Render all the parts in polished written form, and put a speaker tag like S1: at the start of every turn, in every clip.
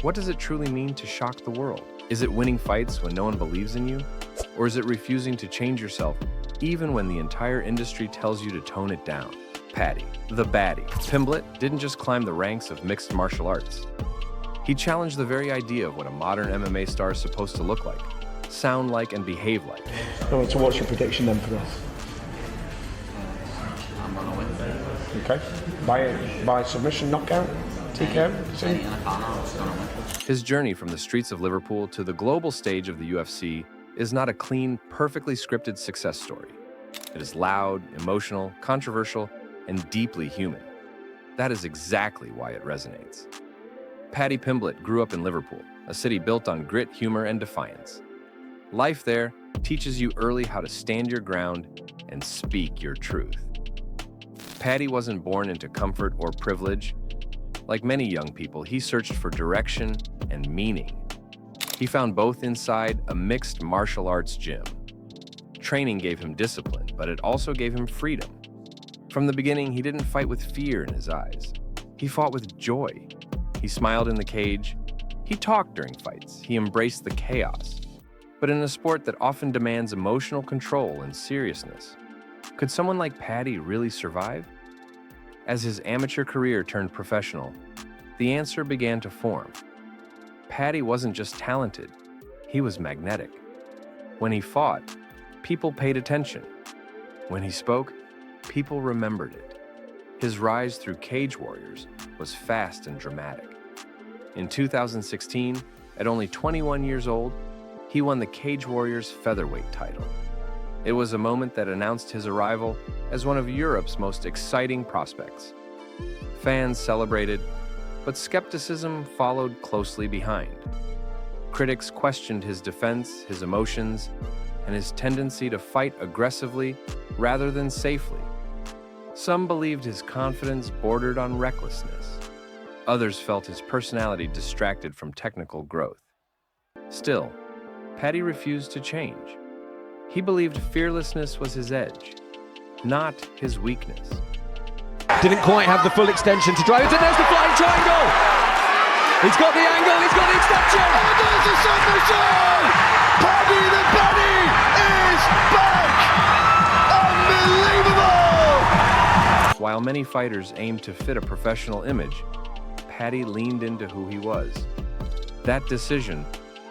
S1: What does it truly mean to shock the world? Is it winning fights when no one believes in you? Or is it refusing to change yourself even when the entire industry tells you to tone it down? Paddy The Baddy Pimblett didn't just climb the ranks of mixed martial arts. He challenged the very idea of what a modern MMA star is supposed to look like, sound like, and behave like.
S2: So what's your prediction then for this?
S3: I'm gonna win.
S2: Okay. By submission, knockout, TKO? See?
S1: His journey from the streets of Liverpool to the global stage of the UFC is not a clean, perfectly scripted success story. It is loud, emotional, controversial, and deeply human. That is exactly why it resonates. Paddy Pimblett grew up in Liverpool, a city built on grit, humor, and defiance. Life there teaches you early how to stand your ground and speak your truth. Paddy wasn't born into comfort or privilege. Like many young people, he searched for direction and meaning. He found both inside a mixed martial arts gym. Training gave him discipline, but it also gave him freedom. From the beginning, he didn't fight with fear in his eyes. He fought with joy. He smiled in the cage. He talked during fights. He embraced the chaos. But in a sport that often demands emotional control and seriousness, could someone like Paddy really survive? As his amateur career turned professional, the answer began to form. Paddy wasn't just talented, he was magnetic. When he fought, people paid attention. When he spoke, people remembered it. His rise through Cage Warriors was fast and dramatic. In 2016, at only 21 years old, he won the Cage Warriors featherweight title. It was a moment that announced his arrival as one of Europe's most exciting prospects. Fans celebrated, but skepticism followed closely behind. Critics questioned his defense, his emotions, and his tendency to fight aggressively rather than safely. Some believed his confidence bordered on recklessness. Others felt his personality distracted from technical growth. Still, Paddy refused to change. He believed fearlessness was his edge, not his weakness.
S4: Didn't quite have the full extension to drive it, and there's the flying triangle! He's got the angle, he's got the extension!
S5: And there's the submission! Paddy the Baddy is back! Unbelievable!
S1: While many fighters aimed to fit a professional image, Paddy leaned into who he was. That decision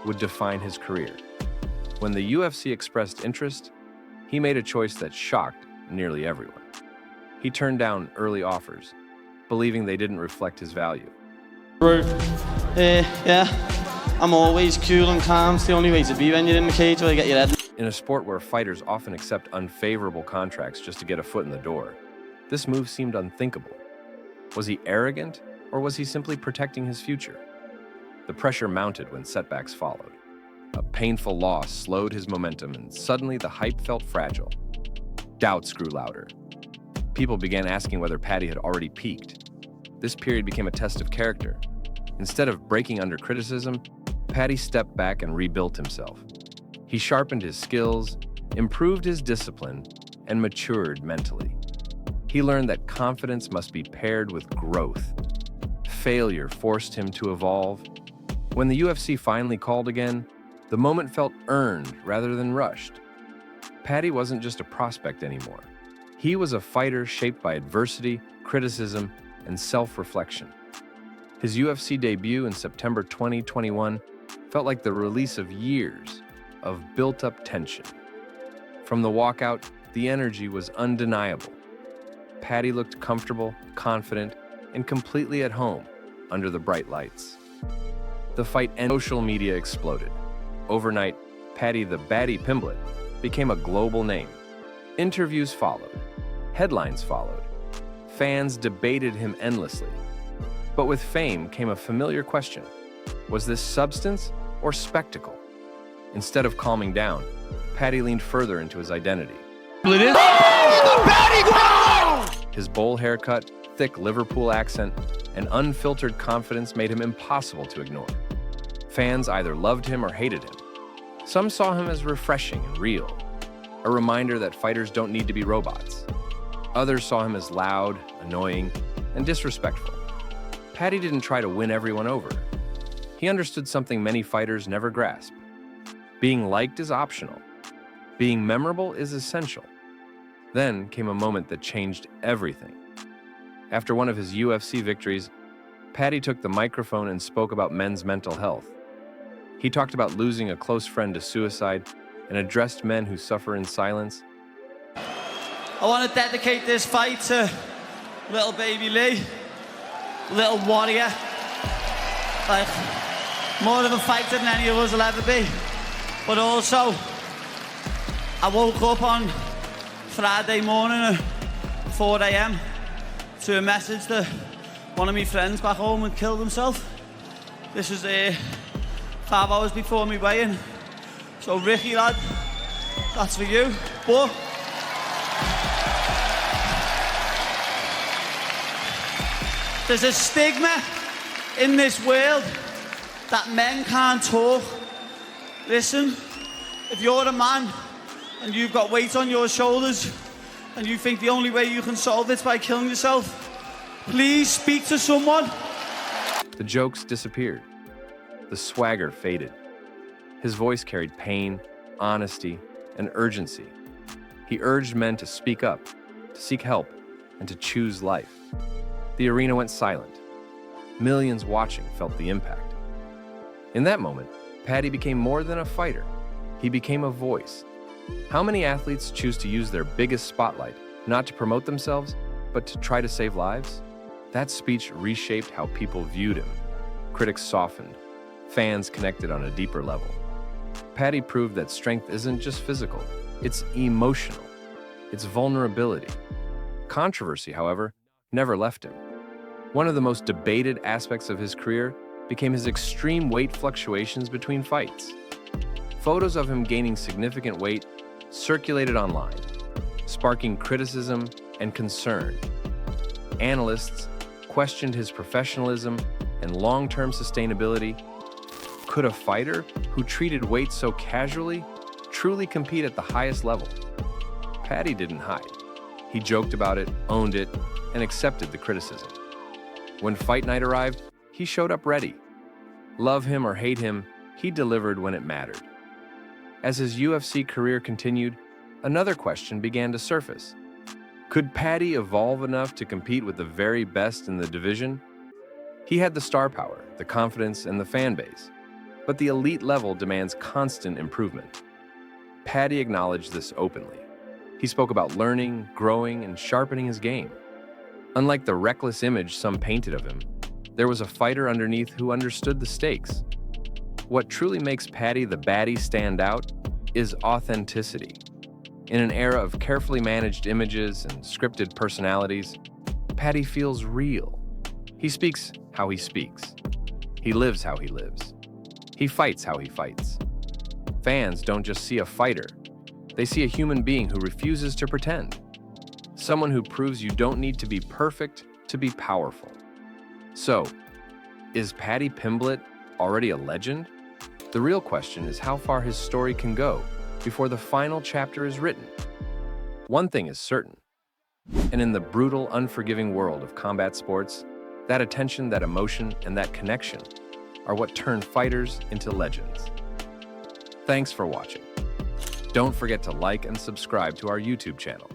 S1: would define his career. When the UFC expressed interest, he made a choice that shocked nearly everyone. He turned down early offers, believing they didn't reflect his value.
S3: Yeah, I'm always cool and calm. It's the only way to be when you're in the cage where you get your head.
S1: In a sport where fighters often accept unfavorable contracts just to get a foot in the door, this move seemed unthinkable. Was he arrogant, or was he simply protecting his future? The pressure mounted when setbacks followed. A painful loss slowed his momentum, and suddenly the hype felt fragile. Doubts grew louder. People began asking whether Paddy had already peaked. This period became a test of character. Instead of breaking under criticism, Paddy stepped back and rebuilt himself. He sharpened his skills, improved his discipline, and matured mentally. He learned that confidence must be paired with growth. Failure forced him to evolve. When the UFC finally called again, the moment felt earned rather than rushed. Paddy wasn't just a prospect anymore. He was a fighter shaped by adversity, criticism, and self-reflection. His UFC debut in September 2021 felt like the release of years of built-up tension. From the walkout, the energy was undeniable. Paddy looked comfortable, confident, and completely at home under the bright lights. The fight and social media exploded. Overnight, Paddy The Baddy Pimblett became a global name. Interviews followed. Headlines followed. Fans debated him endlessly. But with fame came a familiar question. Was this substance or spectacle? Instead of calming down, Paddy leaned further into his identity.
S5: It is. Oh, the Baddy! Wow!
S1: His bowl haircut, thick Liverpool accent, and unfiltered confidence made him impossible to ignore. Fans either loved him or hated him. Some saw him as refreshing and real, a reminder that fighters don't need to be robots. Others saw him as loud, annoying, and disrespectful. Paddy didn't try to win everyone over. He understood something many fighters never grasp. Being liked is optional. Being memorable is essential. Then came a moment that changed everything. After one of his UFC victories, Paddy took the microphone and spoke about men's mental health. He talked about losing a close friend to suicide and addressed men who suffer in silence.
S3: I want to dedicate this fight to little baby Lee, little warrior. Like, more of a fighter than any of us will ever be. But also, I woke up on Friday morning at 4 a.m. to a message that one of my friends back home had killed himself. This was 5 hours before me weigh-in. So Ricky, lad, that's for you. But there's a stigma in this world that men can't talk. Listen, if you're a man and you've got weight on your shoulders and you think the only way you can solve this by killing yourself, please speak to someone.
S1: The jokes disappeared. The swagger faded. His voice carried pain, honesty, and urgency. He urged men to speak up, to seek help, and to choose life. The arena went silent. Millions watching felt the impact. In that moment, Paddy became more than a fighter. He became a voice. How many athletes choose to use their biggest spotlight not to promote themselves, but to try to save lives? That speech reshaped how people viewed him. Critics softened. Fans connected on a deeper level. Paddy proved that strength isn't just physical, it's emotional. It's vulnerability. Controversy, however, never left him. One of the most debated aspects of his career became his extreme weight fluctuations between fights. Photos of him gaining significant weight circulated online, sparking criticism and concern. Analysts questioned his professionalism and long-term sustainability. Could a fighter who treated weight so casually truly compete at the highest level? Paddy didn't hide. He joked about it, owned it, and accepted the criticism. When fight night arrived, he showed up ready. Love him or hate him, he delivered when it mattered. As his UFC career continued, another question began to surface. Could Paddy evolve enough to compete with the very best in the division? He had the star power, the confidence, and the fan base, but the elite level demands constant improvement. Paddy acknowledged this openly. He spoke about learning, growing, and sharpening his game. Unlike the reckless image some painted of him, there was a fighter underneath who understood the stakes. What truly makes Paddy the Baddy stand out is authenticity. In an era of carefully managed images and scripted personalities, Paddy feels real. He speaks how he speaks. He lives how he lives. He fights how he fights. Fans don't just see a fighter, they see a human being who refuses to pretend. Someone who proves you don't need to be perfect to be powerful. So, is Paddy Pimblett already a legend? The real question is how far his story can go before the final chapter is written. One thing is certain, and in the brutal, unforgiving world of combat sports, that attention, that emotion, and that connection are what turn fighters into legends. Thanks for watching. Don't forget to like and subscribe to our YouTube channel.